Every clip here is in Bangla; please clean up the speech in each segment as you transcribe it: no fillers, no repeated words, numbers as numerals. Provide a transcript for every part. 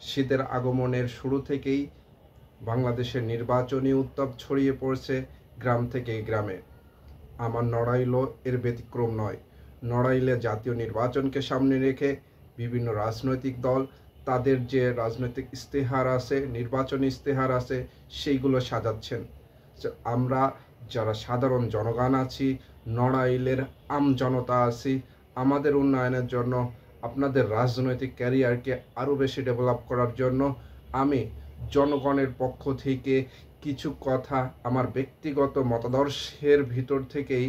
শীতের আগমনের শুরু থেকেই বাংলাদেশের নির্বাচনী উত্তাপ ছড়িয়ে পড়ছে গ্রাম থেকে গ্রামে। আমার নড়াইলও এর ব্যতিক্রম নয়। নড়াইলে জাতীয় নির্বাচনকে সামনে রেখে বিভিন্ন রাজনৈতিক দল তাদের যে রাজনৈতিক ইস্তেহার আছে, নির্বাচনী ইস্তেহার আছে, সেইগুলো সাজাচ্ছেন। আমরা যারা সাধারণ জনগণ আছি, নড়াইলের জনতা আছি, আমাদের উন্নয়নের জন্য, আপনাদের রাজনৈতিক ক্যারিয়ারকে আরও বেশি ডেভেলপ করার জন্য আমি জনগণের পক্ষ থেকে কিছু কথা আমার ব্যক্তিগত মতাদর্শের ভিতর থেকেই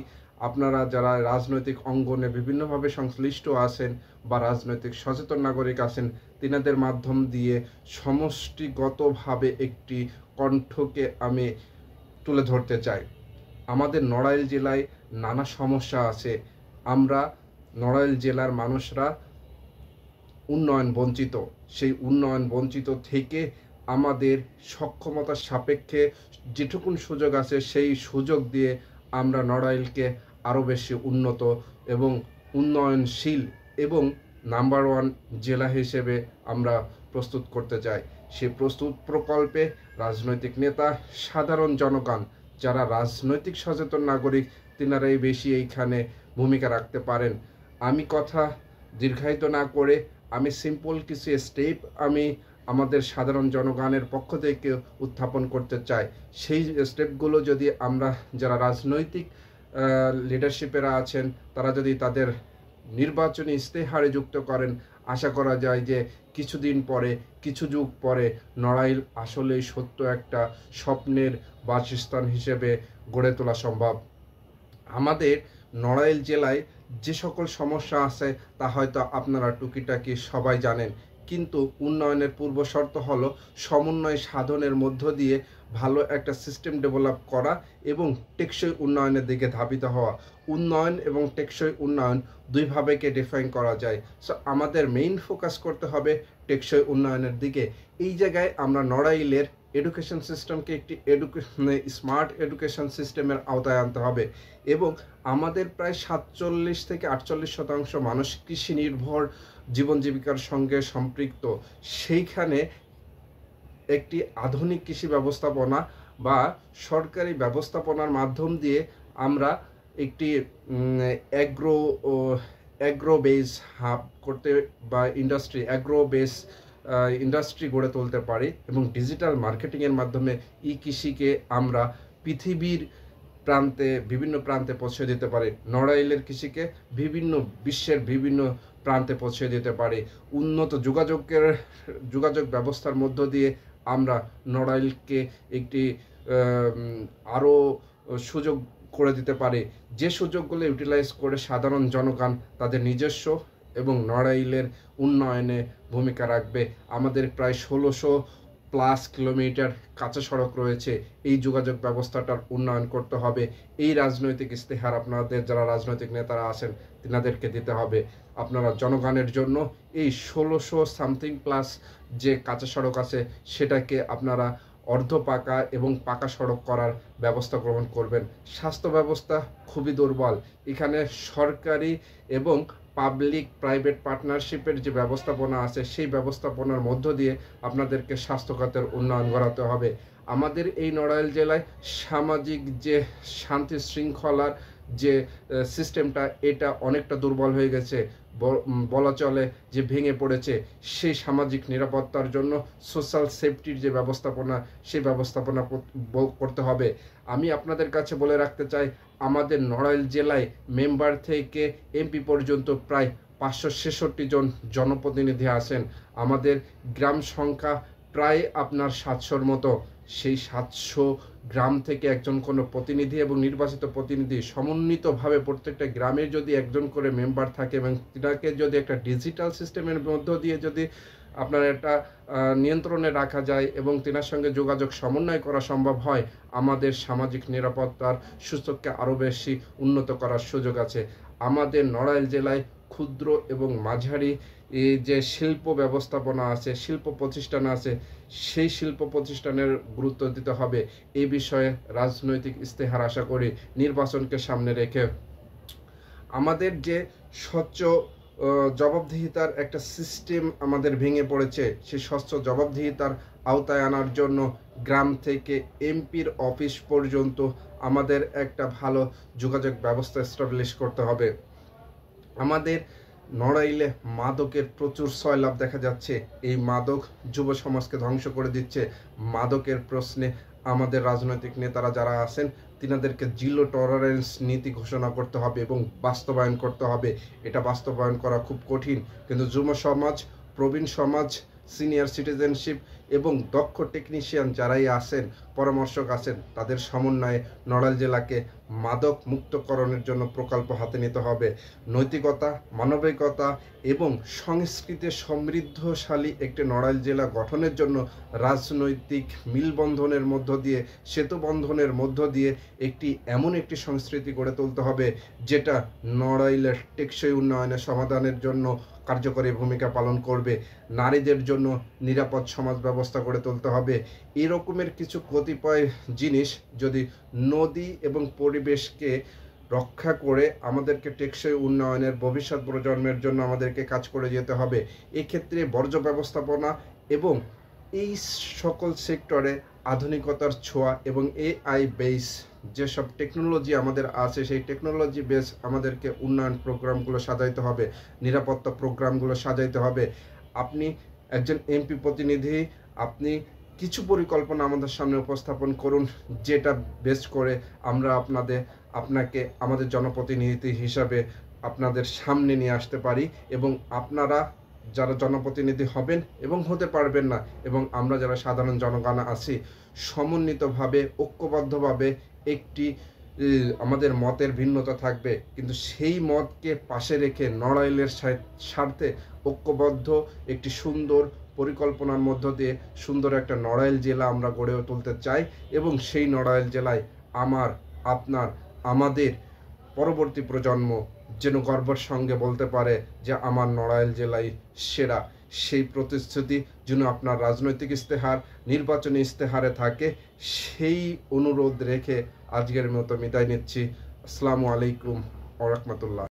আপনারা যারা রাজনৈতিক অঙ্গনে বিভিন্নভাবে সংশ্লিষ্ট আছেন বা রাজনৈতিক সচেতন নাগরিক আছেন, তিনাদের মাধ্যম দিয়ে সমষ্টিগতভাবে একটি কণ্ঠকে আমি তুলে ধরতে চাই। আমাদের নড়াইল জেলায় নানা সমস্যা আছে। আমরা নড়াইল জেলার মানুষরা উন্নয়ন বঞ্চিত। সেই উন্নয়ন বঞ্চিত থেকে আমাদের সক্ষমতার সাপেক্ষে যেটুকুন সুযোগ আছে সেই সুযোগ দিয়ে আমরা নড়াইলকে আরও বেশি উন্নত এবং উন্নয়নশীল এবং নাম্বার 1 জেলা হিসেবে আমরা প্রস্তুত করতে চাই। সেই প্রস্তুত প্রকল্পে রাজনৈতিক নেতা, সাধারণ জনগণ যারা রাজনৈতিক সচেতন নাগরিক, তিনারাই বেশি এইখানে ভূমিকা রাখতে পারেন। আমি কথা দীর্ঘায়িত না করে আমি সিম্পল কিছু স্টেপ আমি আমাদের সাধারণ জনগণের পক্ষ থেকে উত্থাপন করতে চাই। সেই স্টেপগুলো যদি আমরা যারা রাজনৈতিক লিডারশিপেরা আছেন তারা যদি তাদের নির্বাচনী ইস্তেহারে যুক্ত করেন, আশা করা যায় যে কিছুদিন পরে, কিছু যুগ পরে নড়াইল আসলেই সত্য একটা স্বপ্নের বাসস্থান হিসেবে গড়ে তোলা সম্ভব। আমাদের নড়াইল জেলায় যে সকল সমস্যা আছে তা হয়তো আপনারা টুকিটাকি সবাই জানেন, কিন্তু উন্নয়নের পূর্ব শর্ত হলো সমন্বয় সাধনের মধ্য দিয়ে ভালো একটা সিস্টেম ডেভেলপ করা এবং টেকসই উন্নয়নের দিকে ধাবিত হওয়া। উন্নয়ন এবং টেকসই উন্নয়ন দুইভাবেকে ডিফাইন করা যায়। সো আমাদের মেইন ফোকাস করতে হবে টেকসই উন্নয়নের দিকে। এই জায়গায় আমরা নড়াইলের এডুকেশন সিস্টেমকে একটি স্মার্ট এডুকেশন সিস্টেমের আওতায় আনতে হবে এবং আমাদের প্রায় 47 থেকে 48% মানুষ কৃষি নির্ভর জীবন জীবিকার সঙ্গে সম্পৃক্ত। সেইখানে একটি আধুনিক কৃষি ব্যবস্থাপনা বা সরকারি ব্যবস্থাপনার মাধ্যম দিয়ে আমরা একটি অ্যাগ্রো বেস হাব করতে বা অ্যাগ্রো বেস ইন্ডাস্ট্রি গড়ে তুলতে পারি এবং ডিজিটাল মার্কেটিংয়ের মাধ্যমে কৃষিকে আমরা পৃথিবীর বিভিন্ন প্রান্তে পৌঁছে দিতে পারি। নড়াইলের কৃষিকে বিশ্বের বিভিন্ন প্রান্তে পৌঁছে দিতে পারি। উন্নত যোগাযোগ ব্যবস্থার মধ্য দিয়ে আমরা নড়াইলকে একটি আরও সুযোগ করে দিতে পারি, যে সুযোগগুলো ইউটিলাইজ করে সাধারণ জনগণ তাদের নিজস্ব এবং নড়াইলের উন্নয়নে ভূমিকা রাখবে। আমাদের প্রায় 1600+ কিলোমিটার কাঁচা সড়ক রয়েছে। এই যোগাযোগ ব্যবস্থাটার উন্নয়ন করতে হবে। এই রাজনৈতিক ইস্তেহার আপনাদের যারা রাজনৈতিক নেতারা আছেন তিনাদেরকে দিতে হবে। আপনারা জনগণের জন্য এই 1600+ যে কাঁচা সড়ক আছে সেটাকে আপনারা অর্ধ পাকা এবং পাকা সড়ক করার ব্যবস্থা গ্রহণ করবেন। স্বাস্থ্য ব্যবস্থা খুবই দুর্বল। এখানে সরকারি এবং পাবলিক প্রাইভেট পার্টনারশিপের যে ব্যবস্থাপনা আছে সেই ব্যবস্থাপনার মধ্য দিয়ে আপনাদেরকে স্বাস্থ্য খাতের উন্নয়ন করাতে হবে। আমাদের এই নড়াইল জেলায় সামাজিক যে শান্তি শৃঙ্খলার যে সিস্টেমটা, এটা অনেকটা দুর্বল হয়ে গেছে, বলা চলে যে ভেঙে পড়েছে। সেই সামাজিক নিরাপত্তার জন্য সোশ্যাল সেফটির যে ব্যবস্থাপনা সেই ব্যবস্থাপনা করতে হবে। আমি আপনাদের কাছে বলে রাখতে চাই, আমাদের নড়াইল জেলায় মেম্বার থেকে এমপি পর্যন্ত প্রায় 566 জন জনপ্রতিনিধি আছেন। আমাদের গ্রাম সংখ্যা প্রায় আপনার 700-র মতো। সেই 700 গ্রাম থেকে একজন কোনো প্রতিনিধি এবং নির্বাচিত প্রতিনিধি সমন্বিতভাবে প্রত্যেকটা গ্রামে যদি একজন করে মেম্বার থাকে এবং তাকে যদি একটা ডিজিটাল সিস্টেমের মধ্য দিয়ে যদি আপনার এটা নিয়ন্ত্রণে রাখা যায় এবং তেনার সঙ্গে যোগাযোগ সমন্বয় করা সম্ভব হয়, আমাদের সামাজিক নিরাপত্তার সূচককে আরও বেশি উন্নত করার সুযোগ আছে। আমাদের নড়াইল জেলায় ক্ষুদ্র এবং মাঝারি যে শিল্প ব্যবস্থাপনা আছে, শিল্প প্রতিষ্ঠান আছে, সেই শিল্প প্রতিষ্ঠানের গুরুত্ব দিতে হবে। এই বিষয়ে রাজনৈতিক ইস্তেহার আশা করি নির্বাচনকে সামনে রেখে আমাদের যে স্বচ্ছ জবাবদিহিতার একটা সিস্টেম আমাদের ভেঙে পড়েছে। সেই স্বচ্ছ জবাবদিহিতার আওতায় আনার জন্য গ্রাম থেকে এমপির অফিস পর্যন্ত আমাদের একটা ভালো যোগাযোগ ব্যবস্থা এস্টাবলিশ করতে হবে। আমাদের নড়াইলে মাদকের প্রচুর সয়লাভ দেখা যাচ্ছে। এই মাদক যুব সমাজকে ধ্বংস করে দিচ্ছে। মাদকের প্রশ্নে আমাদের রাজনৈতিক নেতারা যারা আছেন তিনাদেরকে জিরো টলারেন্স নীতি ঘোষণা করতে হবে এবং বাস্তবায়ন করতে হবে। এটা বাস্তবায়ন করা খুব কঠিন, কিন্তু যুব সমাজ, প্রবীণ সমাজ, সিনিয়র সিটিজেনশিপ এবং দক্ষ টেকনিশিয়ান যারাই আছেন, পরামর্শক আছেন, তাদের সমন্বয়ে নড়াইল জেলাকে মাদক মুক্তকরণের জন্য প্রকল্প হাতে নিতে হবে। নৈতিকতা, মানবিকতা এবং সংস্কৃতি সমৃদ্ধশালী একটি নড়াইল জেলা গঠনের জন্য রাজনৈতিক মিলবন্ধনের মধ্য দিয়ে, সেতুবন্ধনের মধ্য দিয়ে এমন একটি সংস্কৃতি গড়ে তুলতে হবে যেটা নড়াইলের টেকসই উন্নয়নের সমাধানের জন্য কার্যকরী ভূমিকা পালন করবে। নারীদের জন্য নিরাপদ সমাজ ব্যবস্থা গড়ে তুলতে হবে। এরকমের কিছু কতিপয় জিনিস যদি নদী এবং পরিবেশকে রক্ষা করে আমাদেরকে টেকসই উন্নয়নের ভবিষ্যৎ প্রজন্মের জন্য আমাদেরকে কাজ করে যেতে হবে। এক্ষেত্রে বর্জ্য ব্যবস্থাপনা এবং এই সকল সেক্টরে আধুনিকতার ছোঁয়া এবং AI বেস যেসব টেকনোলজি আমাদের আছে, সেই টেকনোলজি বেস আমাদেরকে উন্নয়ন প্রোগ্রামগুলো সাজাইতে হবে, নিরাপত্তা প্রোগ্রামগুলো সাজাইতে হবে। আপনি একজন এমপি প্রতিনিধি, আপনি কিছু পরিকল্পনা আমাদের সামনে উপস্থাপন করুন, যেটা বেস করে আমরা আপনাকে আমাদের জনপ্রতিনিধি হিসাবে আপনাদের সামনে নিয়ে আসতে পারি এবং আপনারা যারা জনপ্রতিনিধি হবেন এবং হতে পারবেন না, এবং আমরা যারা সাধারণ জনগণ আছি, সমন্বিতভাবে ঐক্যবদ্ধভাবে আমাদের মতের ভিন্নতা থাকবে, কিন্তু সেই মতকে পাশে রেখে নড়াইলের স্বার্থে ঐক্যবদ্ধ একটি সুন্দর পরিকল্পনার মধ্য দিয়ে সুন্দর একটা নড়াইল জেলা আমরা গড়ে তুলতে চাই। এবং সেই নড়াইল জেলায় আমাদের পরবর্তী প্রজন্ম যেন গর্বের সঙ্গে বলতে পারে যে আমার নড়াইল জেলায় সেরা। সেই প্রতিশ্রুতি যেন আপনার রাজনৈতিক ইস্তেহার, নির্বাচনী ইস্তেহারে থাকে, সেই অনুরোধ রেখে আজকের মতো বিদায় নিচ্ছি। আসসালামু আলাইকুম ওয়া রাহমাতুল্লাহ।